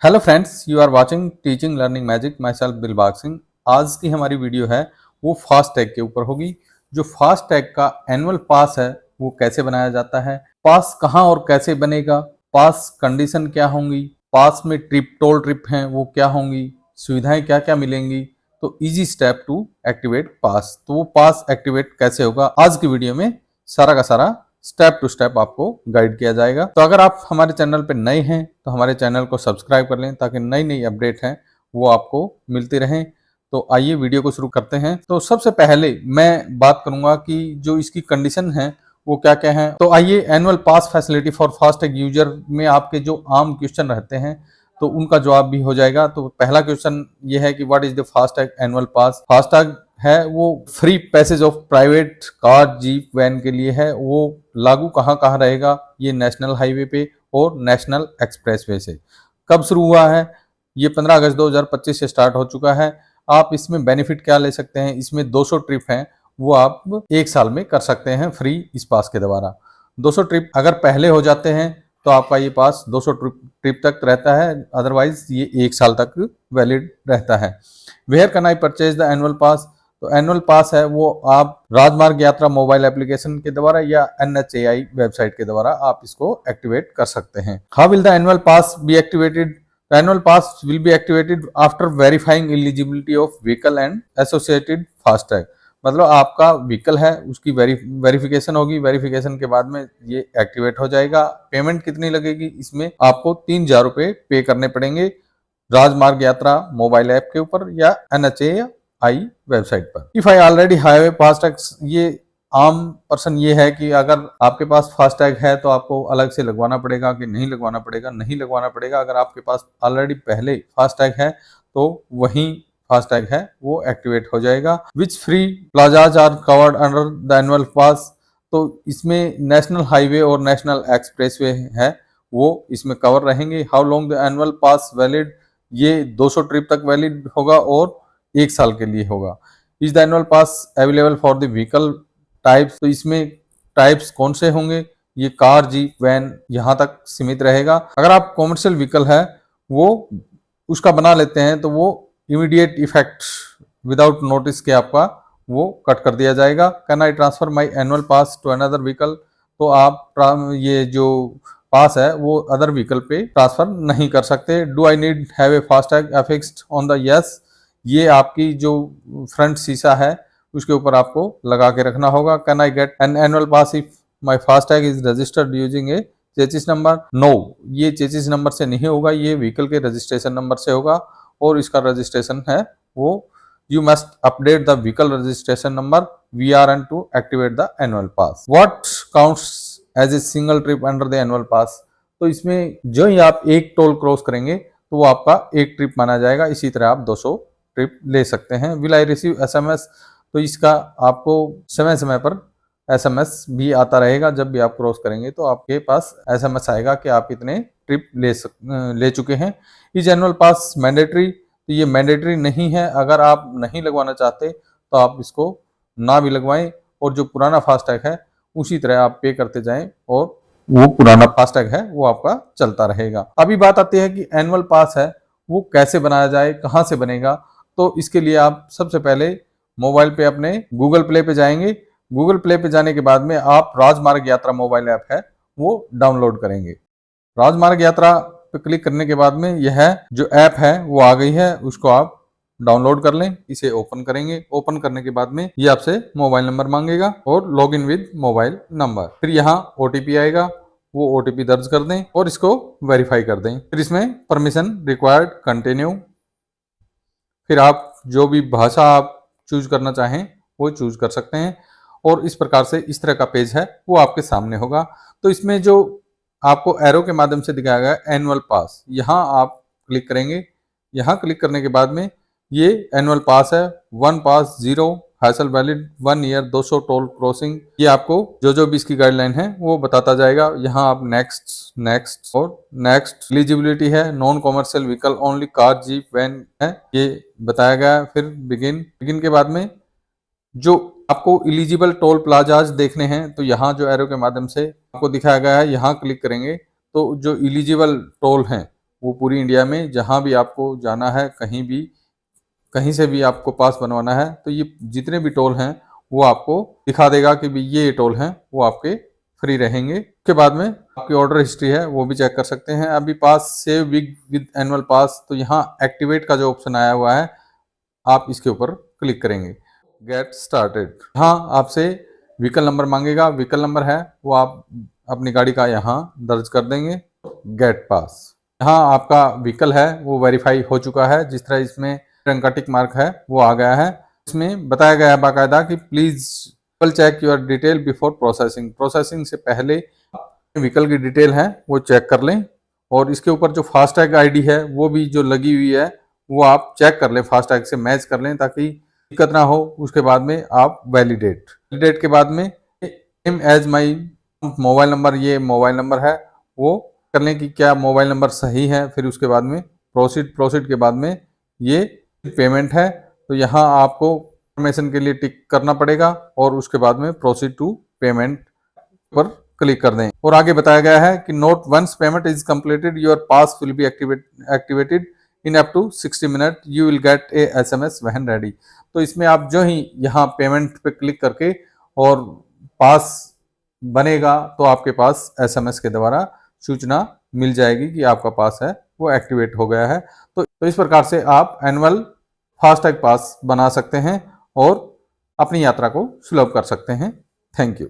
Hello friends, you are watching teaching learning magic. Myself Dilbagh Singh. आज की हमारी video है वो फास्ट टैग के ऊपर होगी। जो फास्ट टैग का एनुअल पास है वो कैसे बनाया जाता है, पास कहाँ और कैसे बनेगा, पास कंडीशन क्या होंगी, पास में ट्रिप टोल ट्रिप हैं वो क्या होंगी, सुविधाएं क्या क्या मिलेंगी। तो इजी स्टेप टू एक्टिवेट पास। तो वो पास एक्टिवेट कैसे होगा आज की वीडियो में सारा का सारा स्टेप टू स्टेप आपको गाइड किया जाएगा। तो अगर आप हमारे चैनल पे नए हैं तो हमारे चैनल को सब्सक्राइब कर लें ताकि नई नई अपडेट हैं वो आपको मिलती रहें। तो आइए वीडियो को शुरू करते हैं। तो सबसे पहले मैं बात करूंगा कि जो इसकी कंडीशन है वो क्या क्या है। तो आइए, annual pass facility for FASTag user में आपके जो आम क्वेश्चन रहते हैं तो उनका जवाब भी हो जाएगा। तो पहला क्वेश्चन ये है कि what is the FASTag annual pass. FASTag है वो free passage of private car jeep van के लिए है। वो लागू कहाँ कहाँ रहेगा, ये नेशनल हाईवे पे और नेशनल एक्सप्रेसवे से। कब शुरू हुआ है, ये 15 अगस्त 2025 से स्टार्ट हो चुका है। आप इसमें बेनिफिट क्या ले सकते हैं, इसमें 200 ट्रिप हैं वो आप एक साल में कर सकते हैं फ्री इस पास के द्वारा। 200 ट्रिप अगर पहले हो जाते हैं तो आपका ये पास 200 ट्रिप तक रहता है, अदरवाइज ये एक साल तक वैलिड रहता है। Where can I purchase the annual pass. तो एनुअल पास है वो आप राजमार्ग यात्रा मोबाइल एप्लीकेशन के द्वारा या NHAI वेबसाइट के द्वारा आप इसको एक्टिवेट कर सकते हैं। How will the annual pass be activated. Annual pass will be activated after verifying eligibility of vehicle and associated FASTag. मतलब आपका व्हीकल है उसकी वेरिफिकेशन होगी, वेरिफिकेशन के बाद में ये एक्टिवेट हो जाएगा। पेमेंट कितनी लगेगी, इसमें आपको 3,000 रुपये पे करने पड़ेंगे राजमार्ग यात्रा मोबाइल ऐप के ऊपर या NHAI वेबसाइट पर। If I already have a FASTag, ये आम पर्सन ये है कि अगर आपके पास फास्टैग है तो आपको अलग से लगवाना पड़ेगा कि नहीं लगवाना पड़ेगा। नहीं लगवाना पड़ेगा। अगर आपके पास ऑलरेडी पहले फास्टैग है तो वही फास्टैग है वो एक्टिवेट हो जाएगा। Which free plazas are covered under the annual pass. तो इसमें नेशनल हाईवे और नेशनल एक्सप्रेसवे है वो इसमें कवर रहेंगे। How long the annual pass valid, ये 200 ट्रिप तक वैलिड होगा और एक साल के लिए होगा। Is the annual pass available for the vehicle types. तो इसमें टाइप्स कौन से होंगे, ये कार जीप वैन यहाँ तक सीमित रहेगा। अगर आप कॉमर्शियल व्हीकल है वो उसका बना लेते हैं तो वो इमीडिएट इफेक्ट विदाउट नोटिस के आपका वो कट कर दिया जाएगा। Can I transfer my annual pass to another vehicle. तो आप ये जो पास है वो अदर व्हीकल पे ट्रांसफर नहीं कर सकते। Do I need have a FASTag affixed on the yes. ये आपकी जो फ्रंट शीशा है उसके ऊपर आपको लगा के रखना होगा। Can I get an annual pass if my FASTag is registered using a chassis number. No, ये चेसिस नंबर से नहीं होगा, ये व्हीकल के रजिस्ट्रेशन नंबर से होगा और इसका रजिस्ट्रेशन है वो you must update the vehicle registration number VRN to activate the annual pass. What counts as a single trip under the annual pass. तो इसमें जो ही आप एक टोल क्रॉस करेंगे तो वो आपका एक ट्रिप माना जाएगा। इसी तरह आप 200 ट्रिप ले सकते हैं। Will I receive SMS। तो इसका आपको समय समय पर SMS भी आता रहेगा। जब भी आप क्रॉस करेंगे तो आपके पास SMS आएगा कि आप इतने ट्रिप ले चुके हैं। Is annual pass mandatory. तो ये मैंडेटरी नहीं है। अगर आप नहीं लगवाना चाहते तो आप इसको ना भी लगवाएं और जो पुराना फास्टैग है उसी तरह आप पे करते जाएं और वो पुराना फास्टैग है वो आपका चलता रहेगा। अभी बात आती है कि एनुअल पास है वो कैसे बनाया जाए, कहाँ से बनेगा। तो इसके लिए आप सबसे पहले मोबाइल पे अपने गूगल प्ले पे जाएंगे। गूगल प्ले पे जाने के बाद में आप राजमार्ग यात्रा मोबाइल ऐप है वो डाउनलोड करेंगे। राजमार्ग यात्रा पे क्लिक करने के बाद में यह जो ऐप है वो आ गई है, उसको आप डाउनलोड कर लें। इसे ओपन करेंगे। ओपन करने के बाद में ये आपसे मोबाइल नंबर मांगेगा और log in with mobile number. फिर यहाँ OTP आएगा, वो OTP दर्ज कर दें और इसको वेरीफाई कर दें। फिर इसमें परमिशन रिक्वायर्ड कंटिन्यू। फिर आप जो भी भाषा आप चूज करना चाहें वो चूज कर सकते हैं और इस प्रकार से इस तरह का पेज है वो आपके सामने होगा। तो इसमें जो आपको एरो के माध्यम से दिखाया गया एनुअल पास, यहाँ आप क्लिक करेंगे। यहाँ क्लिक करने के बाद में ये एनुअल पास है। 1 पास 0 hassle valid 1 year 200 toll crossing. ये आपको जो भी इसकी गाइडलाइन है वो बताता जाएगा। यहाँ आप नेक्स्ट और नेक्स्ट। एलिजिबिलिटी है non commercial vehicle only car jeep van है ये बताया गया। फिर बिगिन के बाद में जो आपको इलिजिबल टोल प्लाजाज देखने हैं तो यहाँ जो एरो के माध्यम से आपको दिखाया गया है यहाँ क्लिक करेंगे तो जो इलिजिबल टोल हैं वो पूरी इंडिया में जहाँ भी आपको जाना है, कहीं से भी आपको पास बनवाना है, तो ये जितने भी टोल हैं वो आपको दिखा देगा कि भी ये टोल हैं, वो आपके फ्री रहेंगे। उसके बाद में आपकी ऑर्डर हिस्ट्री है वो भी चेक कर सकते हैं। अभी पास सेव विद एनुअल पास, तो यहाँ एक्टिवेट का जो ऑप्शन आया हुआ है, आप इसके ऊपर क्लिक करेंगे। गेट स्टार्टेड, हाँ आपसे व्हीकल नंबर मांगेगा, व्हीकल नंबर है वो आप अपनी गाड़ी का यहाँ दर्ज कर देंगे। गेट पास, यहाँ आपका व्हीकल है वो वेरीफाई हो चुका है, जिस तरह इसमें रंग का टिक मार्क है वो आ गया है। इसमें बताया गया है बाकायदा कि please check your detail before processing, processing से पहले व्हीकल की डिटेल है वो चेक कर लें। और इसके ऊपर जो फास्टैग आईडी है वो भी जो लगी हुई है वो आप चेक कर लें, फास्टैग से मैच कर लें ताकि दिक्कत ना हो। उसके बाद में आप वैलिडेट के बाद में same as my mobile number, ये मोबाइल नंबर है वो कर लें कि क्या मोबाइल नंबर सही है। फिर उसके बाद में प्रोसीड के बाद में ये पेमेंट है, तो यहाँ आपको इंफॉर्मेशन के लिए टिक करना पड़ेगा और उसके बाद में प्रोसीड टू पेमेंट पर क्लिक कर दें। और आगे बताया गया है कि note once payment is completed your pass will be activated in up to 60 minute, you will get a SMS when ready. तो इसमें आप जो ही यहाँ पेमेंट पे क्लिक करके और पास बनेगा तो आपके पास SMS के द्वारा सूचना मिल जाएगी कि आपका पास है वो एक्टिवेट हो गया है। तो इस प्रकार से आप एनुअल फास्टैग पास बना सकते हैं और अपनी यात्रा को सुलभ कर सकते हैं। Thank you.